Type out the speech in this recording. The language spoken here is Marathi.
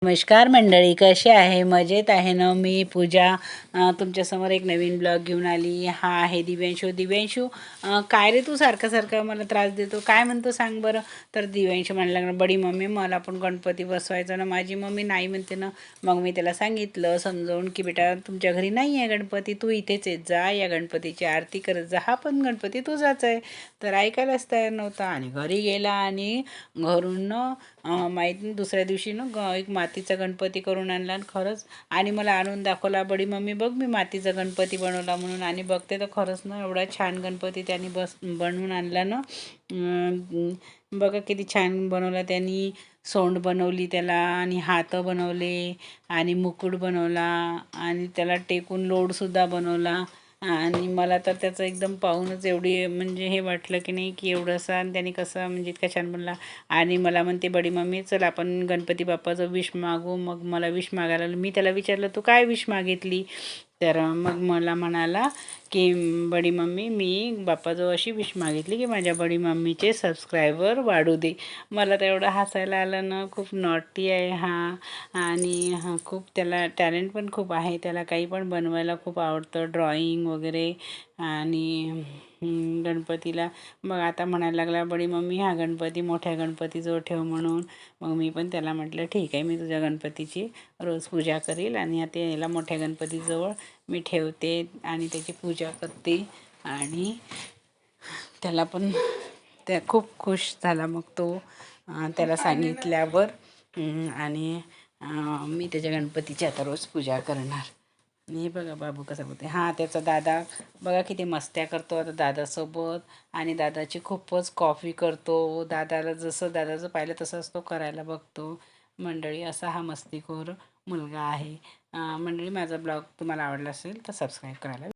नमस्कार मंडळी, कसे आहे? मजेत आहे ना? मी पूजा तुमच्यासमोर एक नवीन ब्लॉग घेऊन आली. हा आहे दिव्यांशू. दिव्यांशू, काय रे तू सारखं सारखं मला त्रास देतो, काय म्हणतो सांग बरं? तर दिव्यांशू म्हणायला लागला, बडी मम्मी मला पण गणपती बसवायचा ना. माझी मम्मी नाही म्हणते ना. मग मी त्याला सांगितलं समजावून की बेटा तुमच्या घरी नाही आहे गणपती, तू इथेच येत जा, या गणपतीची आरती करत जा, हा पण गणपती तुझाच आहे. तर ऐकायलाच तयार नव्हता आणि घरी गेला आणि घरून माहीत नाही दुसऱ्या दिवशी एक मातीचा गणपती करून आणला आणि खरंच आणि मला आणून दाखवला, बडी मम्मी बघ मी मातीचा गणपती बनवला म्हणून. आणि बघते तर खरंच ना एवढा छान गणपती त्यांनी बनवून आणला ना. बघा किती छान बनवला त्यांनी. सोंड बनवली त्याला आणि हात बनवले आणि मुकुट बनवला आणि त्याला टेकून लोडसुद्धा बनवला. आणि मला तर त्याचं एकदम पाहूनच एवढी म्हणजे हे वाटलं की नाही की एवढंसं आणि त्याने कसं म्हणजे इतका छान बनला. आणि मला म्हणते, बडी मम्मी चल आपण गणपती बाप्पाचं विश मागू. मग मला विश मागायला मी त्याला विचारलं तू काय विश मागितली? तर मग मला म्हणाला की बडी मम्मी मी बाप्पाजवळ अशी विश मागितली की माझ्या बडी मम्मीचे सबस्क्रायबर वाढू दे. मला तर एवढं हसायला आलं ना. खूप नॉटी आहे हा. आणि खूप त्याला टॅलेंट पण खूप आहे. त्याला काही पण बनवायला खूप आवडतं, ड्रॉइंग वगैरे. आणि गणपतीला मग आता म्हणायला लागला, बडी मम्मी हा गणपती मोठ्या गणपतीजवळ ठेव म्हणून. मग मी पण त्याला म्हटलं ठीक आहे, मी तुझ्या गणपतीची रोज पूजा करील आणि आता याला मोठ्या गणपतीजवळ मी ठेवते आणि त्याची पूजा करते. आणि त्याला पण त्या खूप खुश झाला मग तो त्याला सांगितल्यावर. आणि मी त्याच्या गणपतीची आता रोज पूजा करणार. आणि बघा बाबू कसा बोलते. हां त्याचा दादा बघा किती मस्त्या करतो आता दादासोबत. आणि दादाची खूपच कॉफी करतो. दादाला जसं दादाचं पाहिलं तसंच तो करायला बघतो. मंडळी असा हा मस्तीखोर मुलगा आहे. मंडळी माझा ब्लॉग तुम्हाला आवडला असेल तर सबस्क्राईब करायला